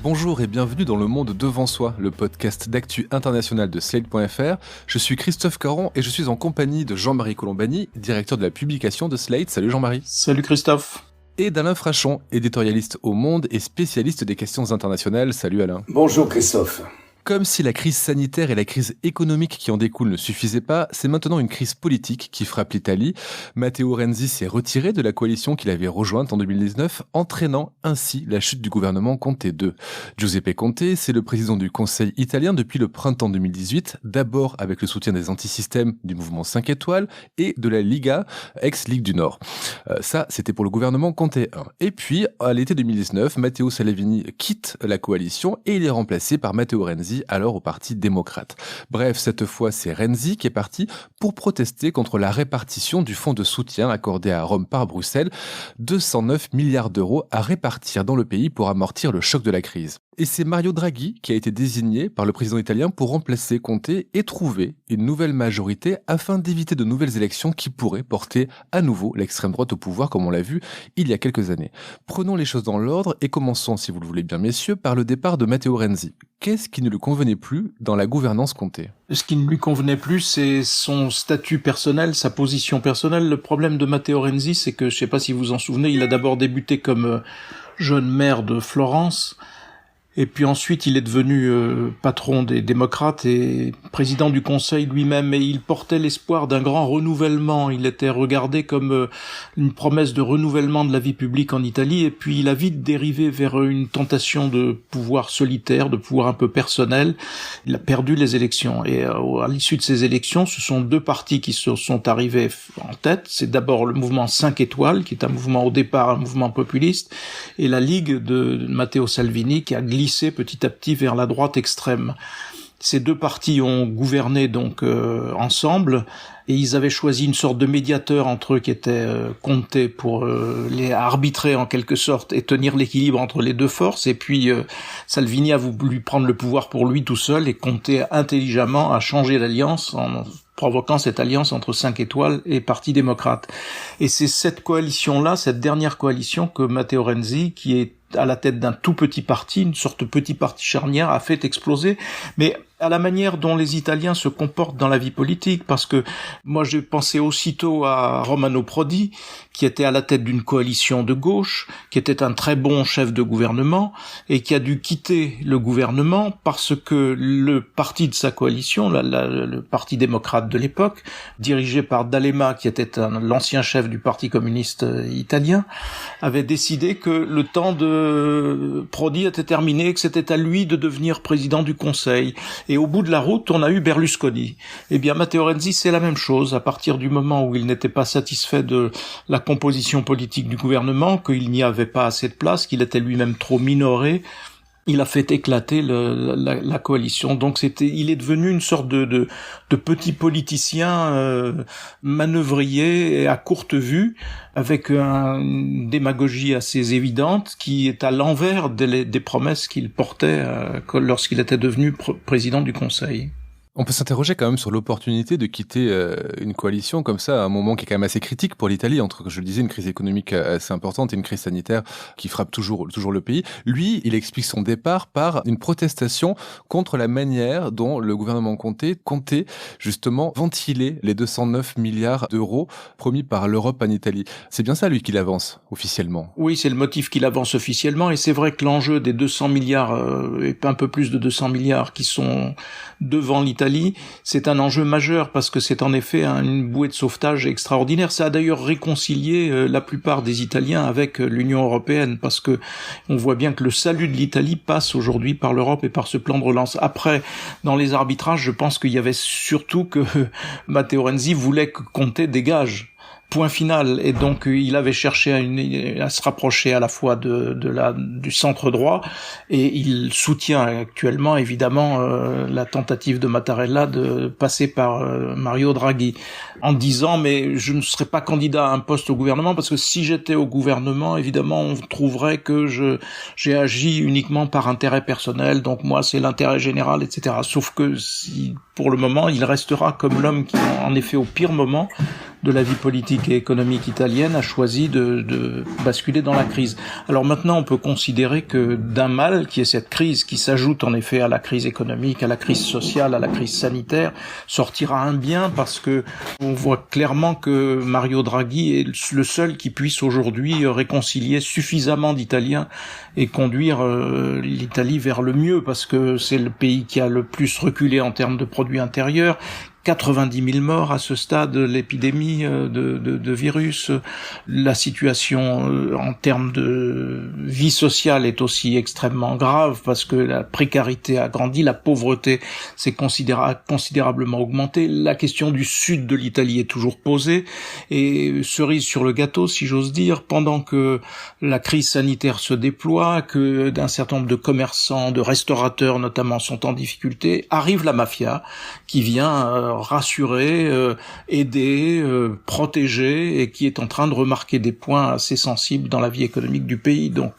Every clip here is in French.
Bonjour et bienvenue dans Le Monde Devant Soi, le podcast d'actu international de Slate.fr. Je suis Christophe Caron et je suis en compagnie de Jean-Marie Colombani, directeur de la publication de Slate. Salut Jean-Marie. Salut Christophe. Et d'Alain Frachon, éditorialiste au Monde et spécialiste des questions internationales. Salut Alain. Bonjour Christophe. Comme si la crise sanitaire et la crise économique qui en découle ne suffisaient pas, c'est maintenant une crise politique qui frappe l'Italie. Matteo Renzi s'est retiré de la coalition qu'il avait rejointe en 2019, entraînant ainsi la chute du gouvernement Conte II. Giuseppe Conte, c'est le président du Conseil italien depuis le printemps 2018, d'abord avec le soutien des antisystèmes du mouvement 5 étoiles et de la Liga, ex-Ligue du Nord. Ça, c'était pour le gouvernement Conte I. Et puis, à l'été 2019, Matteo Salvini quitte la coalition et il est remplacé par Matteo Renzi, alors au Parti démocrate. Bref, cette fois, c'est Renzi qui est parti pour protester contre la répartition du fonds de soutien accordé à Rome par Bruxelles, 209 milliards d'euros à répartir dans le pays pour amortir le choc de la crise. Et c'est Mario Draghi qui a été désigné par le président italien pour remplacer Conte et trouver une nouvelle majorité afin d'éviter de nouvelles élections qui pourraient porter à nouveau l'extrême droite au pouvoir comme on l'a vu il y a quelques années. Prenons les choses dans l'ordre et commençons, si vous le voulez bien messieurs, par le départ de Matteo Renzi. Qu'est-ce qui ne lui convenait plus dans la gouvernance Conte ? Ce qui ne lui convenait plus, c'est son statut personnel, sa position personnelle. Le problème de Matteo Renzi, c'est que, je ne sais pas si vous vous en souvenez, il a d'abord débuté comme jeune maire de Florence. Et puis ensuite, il est devenu patron des démocrates et président du Conseil lui-même. Et il portait l'espoir d'un grand renouvellement. Il était regardé comme une promesse de renouvellement de la vie publique en Italie. Et puis, il a vite dérivé vers une tentation de pouvoir solitaire, de pouvoir un peu personnel. Il a perdu les élections. Et à l'issue de ces élections, ce sont deux partis qui se sont arrivés en tête. C'est d'abord le mouvement 5 étoiles, qui est un mouvement au départ, un mouvement populiste, et la Ligue de Matteo Salvini, qui a glissé petit à petit vers la droite extrême. Ces deux partis ont gouverné donc ensemble et ils avaient choisi une sorte de médiateur entre eux qui était Conte pour les arbitrer en quelque sorte et tenir l'équilibre entre les deux forces. Et puis Salvini a voulu prendre le pouvoir pour lui tout seul et Conte intelligemment a changé d'alliance en provoquant cette alliance entre 5 étoiles et Parti démocrate. Et c'est cette coalition-là, cette dernière coalition que Matteo Renzi, qui est à la tête d'un tout petit parti, une sorte de petit parti charnière, a fait exploser, mais à la manière dont les Italiens se comportent dans la vie politique, parce que moi j'ai pensé aussitôt à Romano Prodi, qui était à la tête d'une coalition de gauche, qui était un très bon chef de gouvernement, et qui a dû quitter le gouvernement parce que le parti de sa coalition, le Parti démocrate de l'époque, dirigé par D'Alema, qui était l'ancien chef du Parti communiste italien, avait décidé que le temps de Prodi était terminé, que c'était à lui de devenir président du Conseil. Et au bout de la route, on a eu Berlusconi. Eh bien, Matteo Renzi, c'est la même chose. À partir du moment où il n'était pas satisfait de la composition politique du gouvernement, qu'il n'y avait pas assez de place, qu'il était lui-même trop minoré, il a fait éclater la coalition. Donc il est devenu une sorte de petit politicien manœuvrier et à courte vue, avec une démagogie assez évidente qui est à l'envers des promesses qu'il portait lorsqu'il était devenu président du Conseil. On peut s'interroger quand même sur l'opportunité de quitter une coalition comme ça, à un moment qui est quand même assez critique pour l'Italie, entre, je le disais, une crise économique assez importante et une crise sanitaire qui frappe toujours le pays. Lui, il explique son départ par une protestation contre la manière dont le gouvernement Conte comptait justement ventiler les 209 milliards d'euros promis par l'Europe en Italie. C'est bien ça, lui, qu'il avance officiellement. Oui, c'est le motif qu'il avance officiellement, et c'est vrai que l'enjeu des 200 milliards, et un peu plus de 200 milliards qui sont devant l'Italie, c'est un enjeu majeur parce que c'est en effet une bouée de sauvetage extraordinaire. Ça a d'ailleurs réconcilié la plupart des Italiens avec l'Union européenne parce que on voit bien que le salut de l'Italie passe aujourd'hui par l'Europe et par ce plan de relance. Après, dans les arbitrages, je pense qu'il y avait surtout que Matteo Renzi voulait que Conte dégage. Point final. Et donc il avait cherché à se rapprocher à la fois du centre droit, et il soutient actuellement évidemment la tentative de Mattarella de passer par Mario Draghi, en disant mais je ne serai pas candidat à un poste au gouvernement parce que si j'étais au gouvernement, évidemment on trouverait que j'ai agi uniquement par intérêt personnel, donc moi c'est l'intérêt général, etc. Sauf que pour le moment il restera comme l'homme qui en effet au pire moment de la vie politique et économique italienne, a choisi de basculer dans la crise. Alors maintenant, on peut considérer que d'un mal, qui est cette crise, qui s'ajoute en effet à la crise économique, à la crise sociale, à la crise sanitaire, sortira un bien, parce que on voit clairement que Mario Draghi est le seul qui puisse aujourd'hui réconcilier suffisamment d'Italiens et conduire l'Italie vers le mieux, parce que c'est le pays qui a le plus reculé en termes de produit intérieur. 90 000 morts à ce stade de l'épidémie de virus. La situation en termes de vie sociale est aussi extrêmement grave, parce que la précarité a grandi, la pauvreté s'est considérablement augmentée. La question du sud de l'Italie est toujours posée, et cerise sur le gâteau, si j'ose dire, pendant que la crise sanitaire se déploie, que d'un certain nombre de commerçants, de restaurateurs notamment, sont en difficulté, arrive la mafia qui vient rassurer, aider, protéger, et qui est en train de remarquer des points assez sensibles dans la vie économique du pays. Donc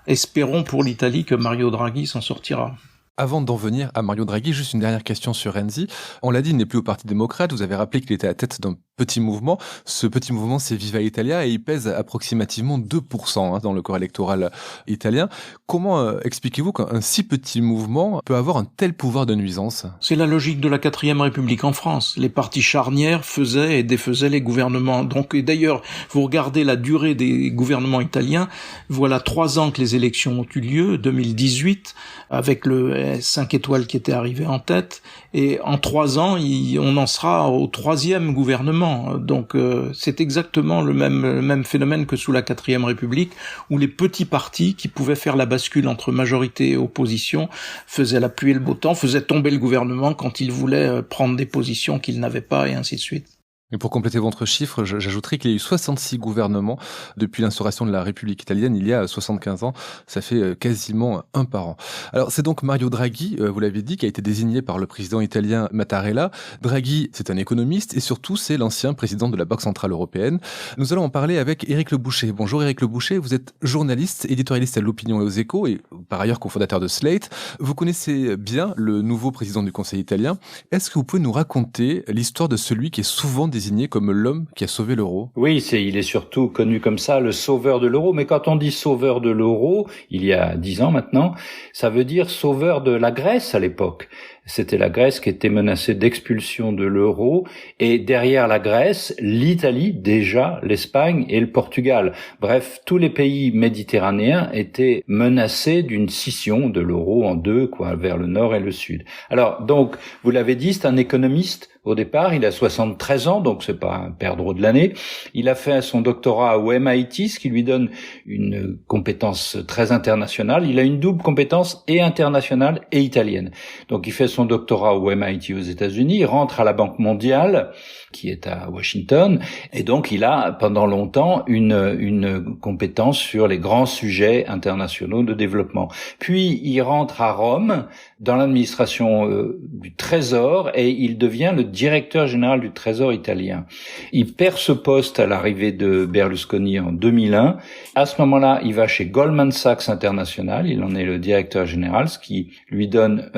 espérons pour l'Italie que Mario Draghi s'en sortira. Avant d'en venir à Mario Draghi, juste une dernière question sur Renzi. On l'a dit, il n'est plus au Parti démocrate. Vous avez rappelé qu'il était à la tête d'un petit mouvement. Ce petit mouvement, c'est Viva Italia, et il pèse approximativement 2% dans le corps électoral italien. Comment expliquez-vous qu'un si petit mouvement peut avoir un tel pouvoir de nuisance ? C'est la logique de la 4e République en France. Les partis charnières faisaient et défaisaient les gouvernements. Donc, et d'ailleurs, vous regardez la durée des gouvernements italiens. Voilà 3 ans que les élections ont eu lieu, 2018, avec le 5 étoiles qui était arrivé en tête, et en 3 ans, on en sera au 3e gouvernement. Donc c'est exactement le même phénomène que sous la 4e République, où les petits partis qui pouvaient faire la bascule entre majorité et opposition faisaient la pluie et le beau temps, faisaient tomber le gouvernement quand ils voulaient prendre des positions qu'ils n'avaient pas, et ainsi de suite. Et pour compléter votre chiffre, j'ajouterai qu'il y a eu 66 gouvernements depuis l'instauration de la République italienne il y a 75 ans. Ça fait quasiment un par an. Alors c'est donc Mario Draghi, vous l'avez dit, qui a été désigné par le président italien Mattarella. Draghi, c'est un économiste, et surtout c'est l'ancien président de la Banque Centrale Européenne. Nous allons en parler avec Éric Le Boucher. Bonjour Éric Le Boucher, vous êtes journaliste, éditorialiste à l'Opinion et aux Échos, et par ailleurs cofondateur de Slate. Vous connaissez bien le nouveau président du Conseil italien. Est-ce que vous pouvez nous raconter l'histoire de celui qui est souvent désigné comme l'homme qui a sauvé l'euro? Oui, il est surtout connu comme ça, le sauveur de l'euro. Mais quand on dit sauveur de l'euro, il y a 10 ans maintenant, ça veut dire sauveur de la Grèce à l'époque. C'était la Grèce qui était menacée d'expulsion de l'euro, et derrière la Grèce, l'Italie, déjà l'Espagne et le Portugal. Bref, tous les pays méditerranéens étaient menacés d'une scission de l'euro en deux, vers le nord et le sud. Alors, donc, vous l'avez dit, c'est un économiste. Au départ, il a 73 ans, donc c'est pas un perdreau de l'année. Il a fait son doctorat au MIT, ce qui lui donne une compétence très internationale. Il a une double compétence, et internationale et italienne. Donc il fait son doctorat au MIT aux États-Unis, il rentre à la Banque mondiale, qui est à Washington, et donc il a pendant longtemps une compétence sur les grands sujets internationaux de développement. Puis il rentre à Rome dans l'administration du Trésor, et il devient le directeur général du Trésor italien. Il perd ce poste à l'arrivée de Berlusconi en 2001. À ce moment-là, il va chez Goldman Sachs International, il en est le directeur général, ce qui lui donne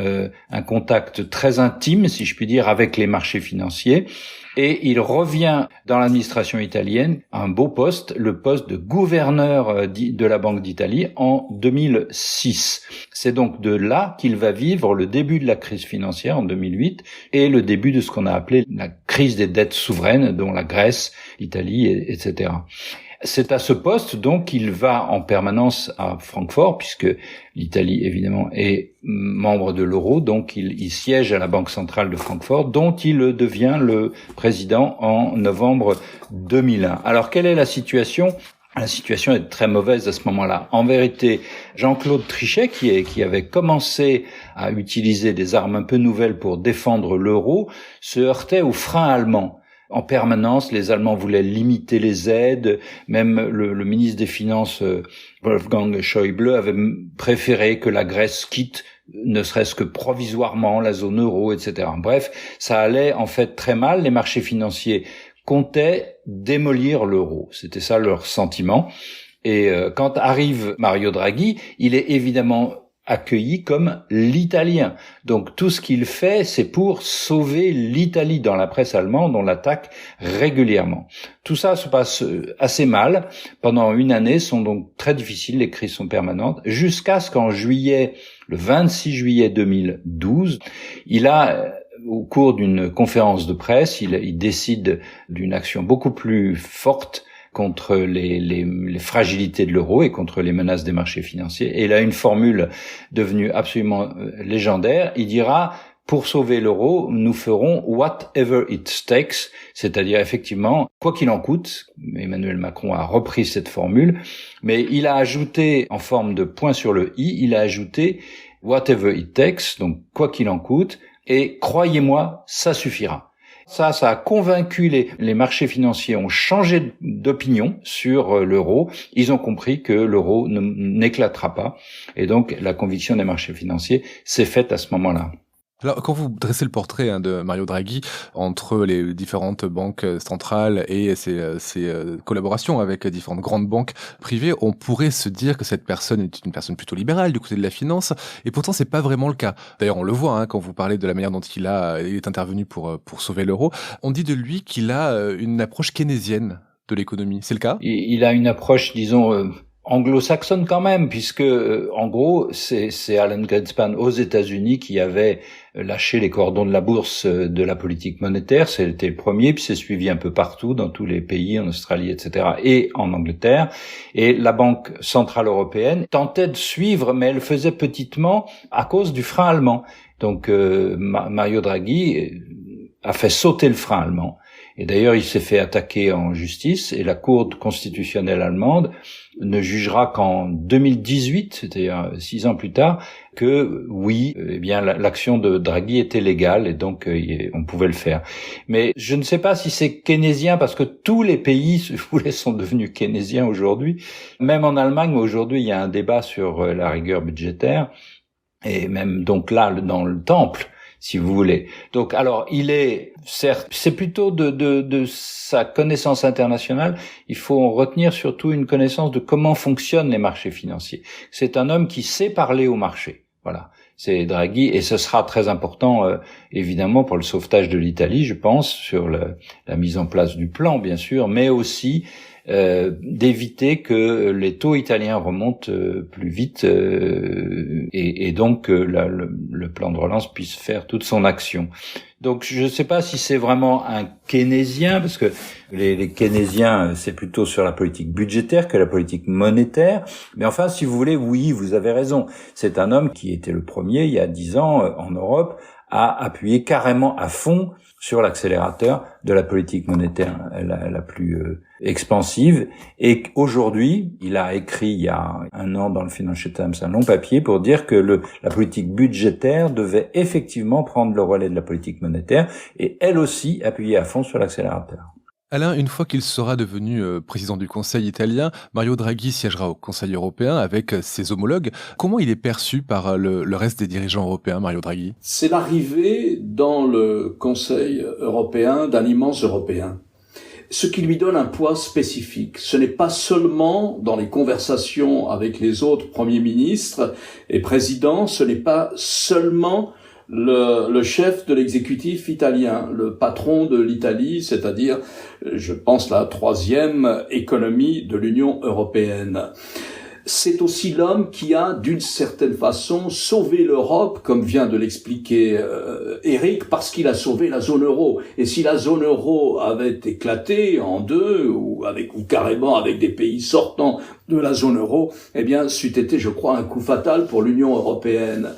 un contact très intime, si je puis dire, avec les marchés financiers. Et il revient dans l'administration italienne à un beau poste, le poste de gouverneur de la Banque d'Italie en 2006. C'est donc de là qu'il va vivre le début de la crise financière en 2008 et le début de ce qu'on a appelé la crise des dettes souveraines, dont la Grèce, l'Italie, etc. C'est à ce poste donc qu'il va en permanence à Francfort, puisque l'Italie évidemment est membre de l'euro, donc il siège à la Banque centrale de Francfort, dont il devient le président en novembre 2001. Alors quelle est la situation ? La situation est très mauvaise à ce moment-là. En vérité, Jean-Claude Trichet, qui avait commencé à utiliser des armes un peu nouvelles pour défendre l'euro, se heurtait aux freins allemands. En permanence, les Allemands voulaient limiter les aides. Même le ministre des Finances, Wolfgang Schäuble, avait préféré que la Grèce quitte, ne serait-ce que provisoirement, la zone euro, etc. Bref, ça allait en fait très mal. Les marchés financiers comptaient démolir l'euro. C'était ça leur sentiment. Et quand arrive Mario Draghi, il est évidemment accueilli comme l'italien. Donc tout ce qu'il fait, c'est pour sauver l'Italie. Dans la presse allemande, on l'attaque régulièrement. Tout ça se passe assez mal. Pendant une année, sont donc très difficiles, les crises sont permanentes, jusqu'à ce qu'en juillet, le 26 juillet 2012, il a, au cours d'une conférence de presse, il décide d'une action beaucoup plus forte contre les fragilités de l'euro et contre les menaces des marchés financiers. Et il a une formule devenue absolument légendaire. Il dira: pour sauver l'euro, nous ferons whatever it takes, c'est-à-dire effectivement, quoi qu'il en coûte. Emmanuel Macron a repris cette formule, mais il a ajouté, en forme de point sur le i, il a ajouté whatever it takes, donc quoi qu'il en coûte, et croyez-moi, ça suffira. Ça a convaincu les marchés financiers, ont changé d'opinion sur l'euro. Ils ont compris que l'euro n'éclatera pas. Et donc, la conviction des marchés financiers s'est faite à ce moment-là. Alors, quand vous dressez le portrait de Mario Draghi entre les différentes banques centrales et ses collaborations avec différentes grandes banques privées, on pourrait se dire que cette personne est une personne plutôt libérale du côté de la finance, et pourtant c'est pas vraiment le cas. D'ailleurs, on le voit quand vous parlez de la manière dont il est intervenu pour sauver l'euro. On dit de lui qu'il a une approche keynésienne de l'économie. C'est le cas? Il a une approche, disons, anglo-saxonne quand même, puisque en gros c'est Alan Greenspan aux États-Unis qui avait lâché les cordons de la bourse de la politique monétaire. C'était le premier, puis c'est suivi un peu partout dans tous les pays, en Australie, etc., et en Angleterre. Et la Banque centrale européenne tentait de suivre, mais elle faisait petitement à cause du frein allemand. Donc Mario Draghi a fait sauter le frein allemand. Et d'ailleurs, il s'est fait attaquer en justice, et la Cour constitutionnelle allemande ne jugera qu'en 2018, c'est-à-dire 6 ans plus tard, que oui, eh bien l'action de Draghi était légale, et donc on pouvait le faire. Mais je ne sais pas si c'est keynésien, parce que tous les pays, si vous voulez, sont devenus keynésiens aujourd'hui. Même en Allemagne, aujourd'hui, il y a un débat sur la rigueur budgétaire, et même donc là, dans le temple, si vous voulez. Donc, alors, il est, certes, c'est plutôt de sa connaissance internationale. Il faut en retenir surtout une connaissance de comment fonctionnent les marchés financiers. C'est un homme qui sait parler au marché. Voilà. C'est Draghi, et ce sera très important, évidemment, pour le sauvetage de l'Italie, je pense, sur la mise en place du plan, bien sûr, mais aussi d'éviter que les taux italiens remontent plus vite et donc le plan de relance puisse faire toute son action. Donc je ne sais pas si c'est vraiment un keynésien, parce que les keynésiens, c'est plutôt sur la politique budgétaire que la politique monétaire. Mais enfin, si vous voulez, oui, vous avez raison. C'est un homme qui était le premier, il y a 10 ans, en Europe, à appuyer carrément à fond sur l'accélérateur de la politique monétaire la plus expansive. Et aujourd'hui, il a écrit il y a 1 an dans le Financial Times un long papier pour dire que la politique budgétaire devait effectivement prendre le relais de la politique monétaire, et elle aussi appuyer à fond sur l'accélérateur. Alain, une fois qu'il sera devenu président du Conseil italien, Mario Draghi siégera au Conseil européen avec ses homologues. Comment il est perçu par le reste des dirigeants européens, Mario Draghi? C'est l'arrivée dans le Conseil européen d'un immense Européen, ce qui lui donne un poids spécifique. Ce n'est pas seulement dans les conversations avec les autres premiers ministres et présidents, ce n'est pas seulement le chef de l'exécutif italien, le patron de l'Italie, c'est-à-dire, je pense, la 3e économie de l'Union européenne. C'est aussi l'homme qui a, d'une certaine façon, sauvé l'Europe, comme vient de l'expliquer Eric, parce qu'il a sauvé la zone euro. Et si la zone euro avait éclaté en deux, ou carrément avec des pays sortant de la zone euro, eh bien, c'eût été, je crois, un coup fatal pour l'Union européenne.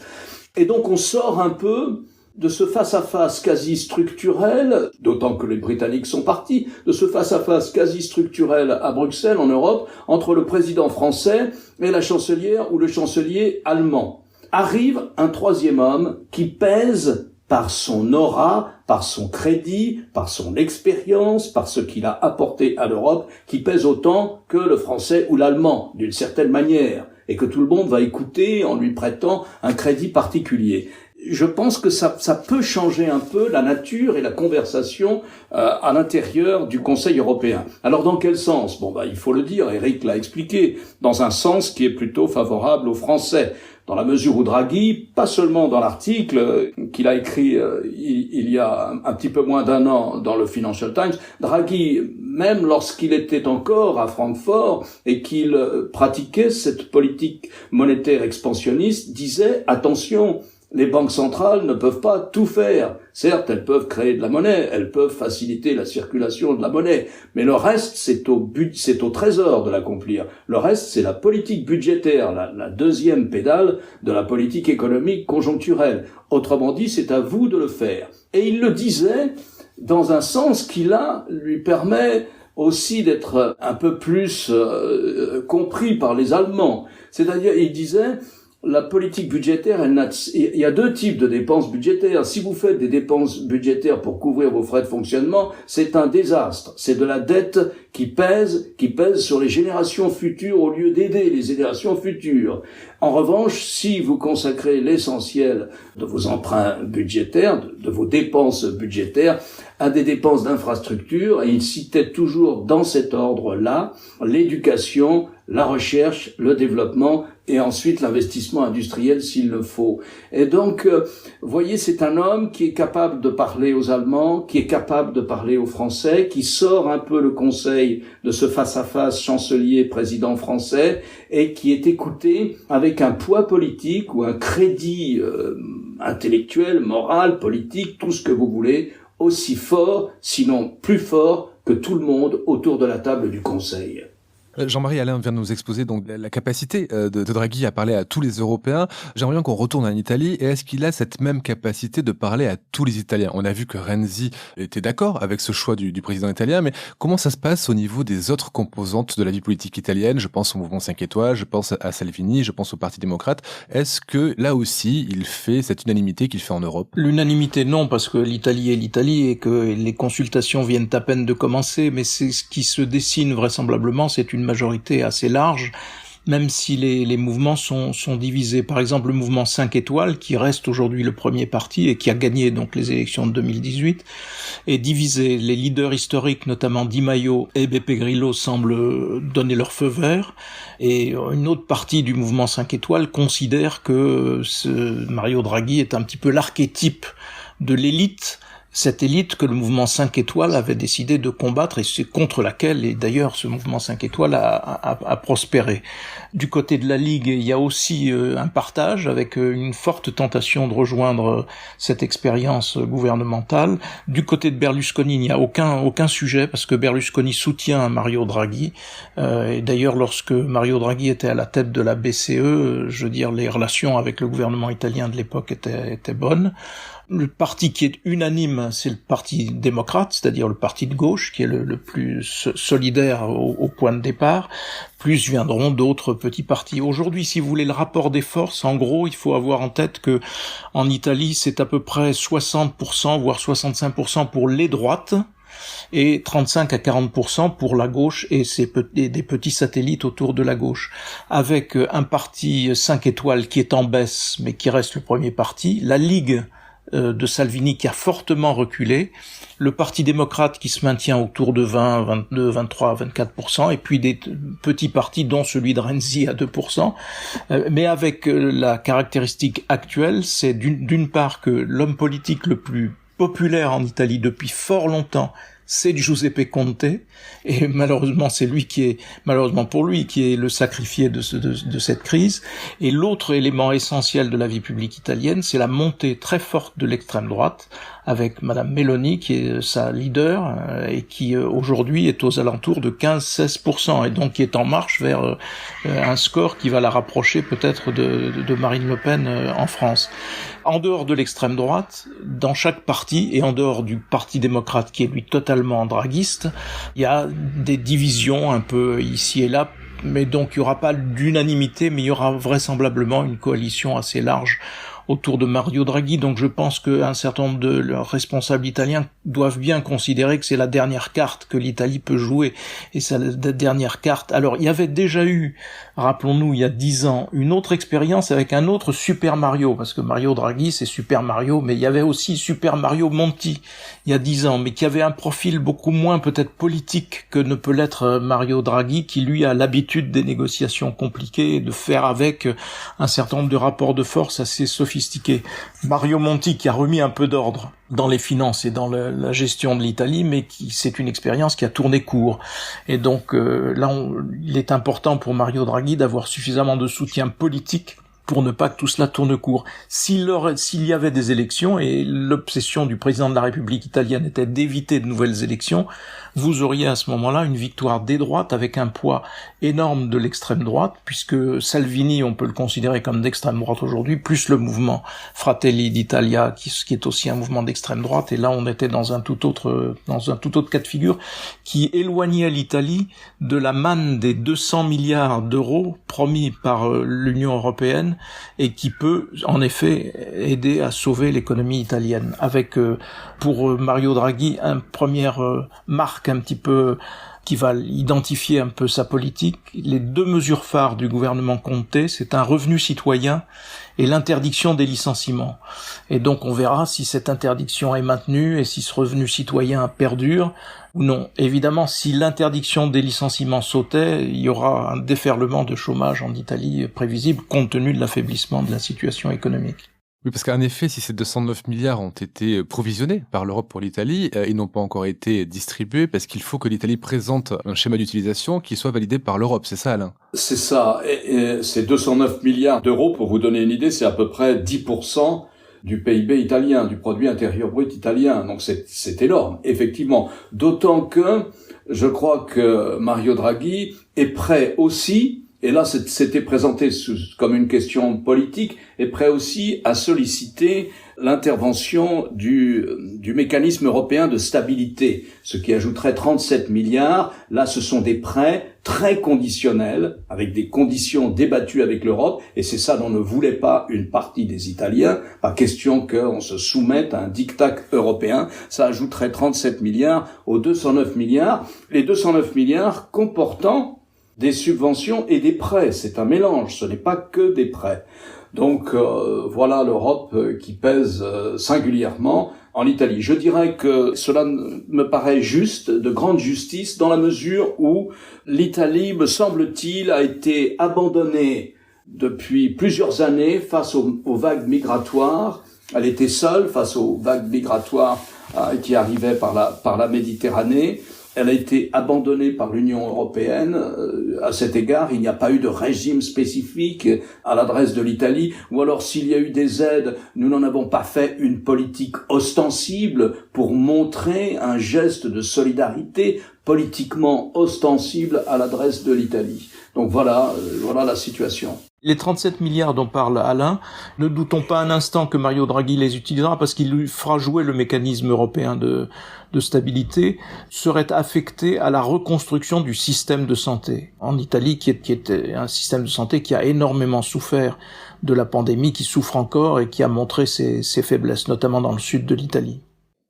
Et donc on sort un peu de ce face-à-face quasi structurel, d'autant que les Britanniques sont partis, de ce face-à-face quasi structurel à Bruxelles, en Europe, entre le président français et la chancelière ou le chancelier allemand. Arrive un 3e homme qui pèse par son aura, par son crédit, par son expérience, par ce qu'il a apporté à l'Europe, qui pèse autant que le français ou l'allemand, d'une certaine manière, et que tout le monde va écouter en lui prêtant un crédit particulier. je pense que ça peut changer un peu la nature et la conversation à l'intérieur du Conseil européen. Alors dans quel sens? Il faut le dire, Eric l'a expliqué, dans un sens qui est plutôt favorable aux Français. Dans la mesure où Draghi, pas seulement dans l'article qu'il a écrit il y a un petit peu moins d'un an dans le Financial Times, Draghi, même lorsqu'il était encore à Francfort et qu'il pratiquait cette politique monétaire expansionniste, disait « Attention, les banques centrales ne peuvent pas tout faire. Certes, elles peuvent créer de la monnaie, elles peuvent faciliter la circulation de la monnaie, mais le reste, c'est au Trésor de l'accomplir. Le reste, c'est la politique budgétaire, la deuxième pédale de la politique économique conjoncturelle. Autrement dit, c'est à vous de le faire. » Et il le disait dans un sens qui, là, lui permet aussi d'être un peu plus compris par les Allemands. C'est-à-dire, il disait... La politique budgétaire, il y a deux types de dépenses budgétaires. Si vous faites des dépenses budgétaires pour couvrir vos frais de fonctionnement, c'est un désastre. C'est de la dette qui pèse sur les générations futures au lieu d'aider les générations futures. En revanche, si vous consacrez l'essentiel de vos emprunts budgétaires, de vos dépenses budgétaires, à des dépenses d'infrastructure, et il citait toujours dans cet ordre-là l'éducation, la recherche, le développement et ensuite l'investissement industriel s'il le faut. Et donc, voyez, c'est un homme qui est capable de parler aux Allemands, qui est capable de parler aux Français, qui sort un peu le Conseil de ce face-à-face chancelier-président français et qui est écouté avec un poids politique ou un crédit intellectuel, moral, politique, tout ce que vous voulez, aussi fort, sinon plus fort que tout le monde autour de la table du Conseil. Jean-Marie Alain vient de nous exposer donc la capacité de Draghi à parler à tous les Européens. J'aimerais bien qu'on retourne en Italie. Et est-ce qu'il a cette même capacité de parler à tous les Italiens? On a vu que Renzi était d'accord avec ce choix du président italien, mais comment ça se passe au niveau des autres composantes de la vie politique italienne? Je pense au mouvement 5 étoiles, je pense à Salvini, je pense au Parti démocrate. Est-ce que là aussi, il fait cette unanimité qu'il fait en Europe? L'unanimité, non, parce que l'Italie est l'Italie et que les consultations viennent à peine de commencer, mais c'est ce qui se dessine vraisemblablement, c'est une majorité assez large, même si les mouvements sont divisés. Par exemple, le mouvement 5 étoiles, qui reste aujourd'hui le premier parti et qui a gagné donc les élections de 2018, est divisé. Les leaders historiques, notamment Di Maio et Beppe Grillo, semblent donner leur feu vert, et une autre partie du mouvement 5 étoiles considère que Mario Draghi est un petit peu l'archétype de l'élite, cette élite que le mouvement 5 étoiles avait décidé de combattre et c'est contre laquelle, et d'ailleurs ce mouvement 5 étoiles a prospéré. Du côté de la Ligue, il y a aussi un partage avec une forte tentation de rejoindre cette expérience gouvernementale. Du côté de Berlusconi, il n'y a aucun sujet parce que Berlusconi soutient Mario Draghi. Et d'ailleurs, lorsque Mario Draghi était à la tête de la BCE, je veux dire, les relations avec le gouvernement italien de l'époque étaient bonnes. Le parti qui est unanime, c'est le Parti démocrate, c'est-à-dire le parti de gauche, qui est le plus solidaire au point de départ. Plus viendront d'autres petits partis. Aujourd'hui, si vous voulez le rapport des forces, en gros, il faut avoir en tête que en Italie, c'est à peu près 60%, voire 65% pour les droites, et 35 à 40% pour la gauche et des petits satellites autour de la gauche, avec un parti 5 étoiles qui est en baisse, mais qui reste le premier parti, la Ligue de Salvini qui a fortement reculé, le Parti démocrate qui se maintient autour de 20, 22, 23, 24%, et puis des petits partis dont celui de Renzi à 2%, mais avec la caractéristique actuelle, c'est d'une part que l'homme politique le plus populaire en Italie depuis fort longtemps, c'est Giuseppe Conte, et malheureusement c'est lui malheureusement pour lui, qui est le sacrifié de cette crise. Et l'autre élément essentiel de la vie publique italienne, c'est la montée très forte de l'extrême droite, avec Madame Meloni, qui est sa leader, et qui aujourd'hui est aux alentours de 15-16%, et donc qui est en marche vers un score qui va la rapprocher peut-être de Marine Le Pen en France. En dehors de l'extrême droite, dans chaque parti, et en dehors du Parti démocrate qui est lui totalement draghiste, il y a des divisions un peu ici et là, mais donc il n'y aura pas d'unanimité, mais il y aura vraisemblablement une coalition assez large autour de Mario Draghi. Donc je pense qu'un certain nombre de leurs responsables italiens doivent bien considérer que c'est la dernière carte que l'Italie peut jouer. Et c'est la dernière carte. Alors il y avait déjà eu, rappelons-nous, il y a 10 ans, une autre expérience avec un autre Super Mario, parce que Mario Draghi c'est Super Mario, mais il y avait aussi Super Mario Monti il y a 10 ans, mais qui avait un profil beaucoup moins peut-être politique que ne peut l'être Mario Draghi, qui lui a l'habitude des négociations compliquées et de faire avec un certain nombre de rapports de force assez sophistiqués. Mario Monti qui a remis un peu d'ordre dans les finances et dans la gestion de l'Italie, mais c'est une expérience qui a tourné court. Et donc il est important pour Mario Draghi d'avoir suffisamment de soutien politique pour ne pas que tout cela tourne court. S'il y avait des élections, et l'obsession du président de la République italienne était d'éviter de nouvelles élections, vous auriez à ce moment-là une victoire des droites avec un poids énorme de l'extrême droite, puisque Salvini, on peut le considérer comme d'extrême droite aujourd'hui, plus le mouvement Fratelli d'Italia, qui est aussi un mouvement d'extrême droite, et là on était dans un tout autre cas de figure, qui éloignait l'Italie de la manne des 200 milliards d'euros promis par l'Union européenne, et qui peut en effet aider à sauver l'économie italienne, avec pour Mario Draghi une première marque un petit peu qui va identifier un peu sa politique. Les deux mesures phares du gouvernement Conte, c'est un revenu citoyen et l'interdiction des licenciements. Et donc on verra si cette interdiction est maintenue et si ce revenu citoyen perdure ou non. Évidemment, si l'interdiction des licenciements sautait, il y aura un déferlement de chômage en Italie prévisible compte tenu de l'affaiblissement de la situation économique. Oui, parce qu'en effet, si ces 209 milliards ont été provisionnés par l'Europe pour l'Italie, ils n'ont pas encore été distribués parce qu'il faut que l'Italie présente un schéma d'utilisation qui soit validé par l'Europe. C'est ça, Alain? C'est ça. Et ces 209 milliards d'euros, pour vous donner une idée, c'est à peu près 10% du PIB italien, du produit intérieur brut italien. Donc c'est énorme, effectivement. D'autant que je crois que Mario Draghi est prêt aussi, et là c'était présenté comme une question politique, est prêt aussi à solliciter l'intervention du mécanisme européen de stabilité, ce qui ajouterait 37 milliards. Là, ce sont des prêts très conditionnels, avec des conditions débattues avec l'Europe, et c'est ça dont ne voulait pas une partie des Italiens. Pas question qu'on se soumette à un diktat européen. Ça ajouterait 37 milliards aux 209 milliards. Les 209 milliards comportant des subventions et des prêts. C'est un mélange, ce n'est pas que des prêts. Donc voilà l'Europe qui pèse singulièrement en Italie. Je dirais que cela me paraît juste, de grande justice, dans la mesure où l'Italie, me semble-t-il, a été abandonnée depuis plusieurs années face aux vagues migratoires. Elle était seule face aux vagues migratoires qui arrivaient par la Méditerranée. Elle a été abandonnée par l'Union européenne. À cet égard, il n'y a pas eu de régime spécifique à l'adresse de l'Italie. Ou alors, s'il y a eu des aides, nous n'en avons pas fait une politique ostensible pour montrer un geste de solidarité politiquement ostensible à l'adresse de l'Italie. Donc voilà la situation. Les 37 milliards dont parle Alain, ne doutons pas un instant que Mario Draghi les utilisera parce qu'il lui fera jouer le mécanisme européen de stabilité, serait affecté à la reconstruction du système de santé en Italie, qui est un système de santé qui a énormément souffert de la pandémie, qui souffre encore et qui a montré ses faiblesses, notamment dans le sud de l'Italie.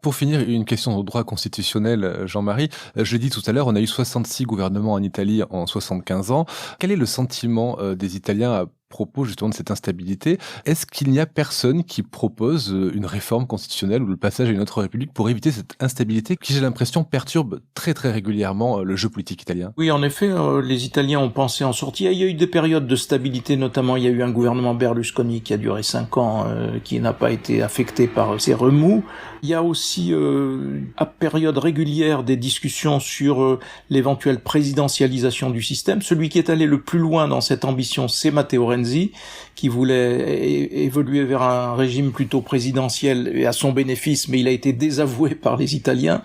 Pour finir, une question au droit constitutionnel, Jean-Marie. Je l'ai dit tout à l'heure, on a eu 66 gouvernements en Italie en 75 ans. Quel est le sentiment des Italiens à propos justement de cette instabilité? Est-ce qu'il n'y a personne qui propose une réforme constitutionnelle ou le passage à une autre république pour éviter cette instabilité qui, j'ai l'impression, perturbe très très régulièrement le jeu politique italien? Oui, en effet, les Italiens ont pensé en sortir. Il y a eu des périodes de stabilité, notamment il y a eu un gouvernement Berlusconi qui a duré 5 ans, qui n'a pas été affecté par ces remous. Il y a aussi à période régulière des discussions sur l'éventuelle présidentialisation du système. Celui qui est allé le plus loin dans cette ambition, c'est Matteo Renzi, qui voulait évoluer vers un régime plutôt présidentiel et à son bénéfice, mais il a été désavoué par les Italiens.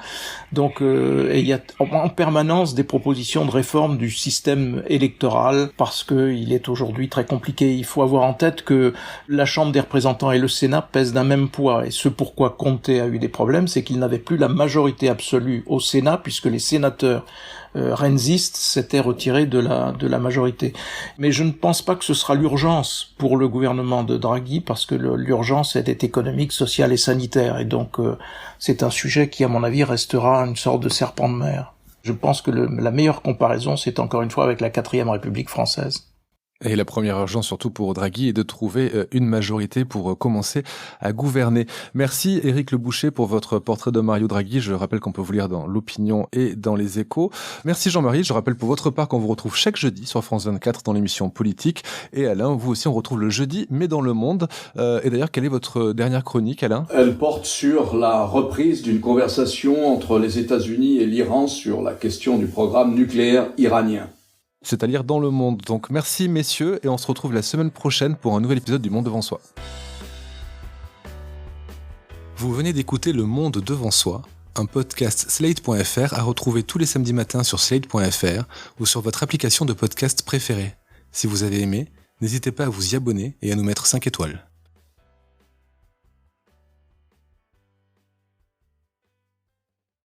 Donc et il y a en permanence des propositions de réforme du système électoral parce que il est aujourd'hui très compliqué. Il faut avoir en tête que la Chambre des représentants et le Sénat pèsent d'un même poids, et ce pourquoi Conte a eu des problèmes, c'est qu'il n'avait plus la majorité absolue au Sénat puisque les sénateurs Renzi s'était retiré de la majorité. Mais je ne pense pas que ce sera l'urgence pour le gouvernement de Draghi, parce que l'urgence elle est économique, sociale et sanitaire, et donc c'est un sujet qui, à mon avis, restera une sorte de serpent de mer. Je pense que la meilleure comparaison, c'est encore une fois avec la 4e République française. Et la première urgence, surtout pour Draghi, est de trouver une majorité pour commencer à gouverner. Merci Éric Le Boucher pour votre portrait de Mario Draghi. Je rappelle qu'on peut vous lire dans l'Opinion et dans les Échos. Merci Jean-Marie. Je rappelle pour votre part qu'on vous retrouve chaque jeudi sur France 24 dans l'émission Politique. Et Alain, vous aussi, on retrouve le jeudi, mais dans le monde. Et d'ailleurs, quelle est votre dernière chronique, Alain ? Elle porte sur la reprise d'une conversation entre les États-Unis et l'Iran sur la question du programme nucléaire iranien. C'est à lire dans Le Monde. Donc merci messieurs et on se retrouve la semaine prochaine pour un nouvel épisode du Monde devant soi. Vous venez d'écouter Le Monde devant soi, un podcast Slate.fr à retrouver tous les samedis matins sur Slate.fr ou sur votre application de podcast préférée. Si vous avez aimé, n'hésitez pas à vous y abonner et à nous mettre 5 étoiles.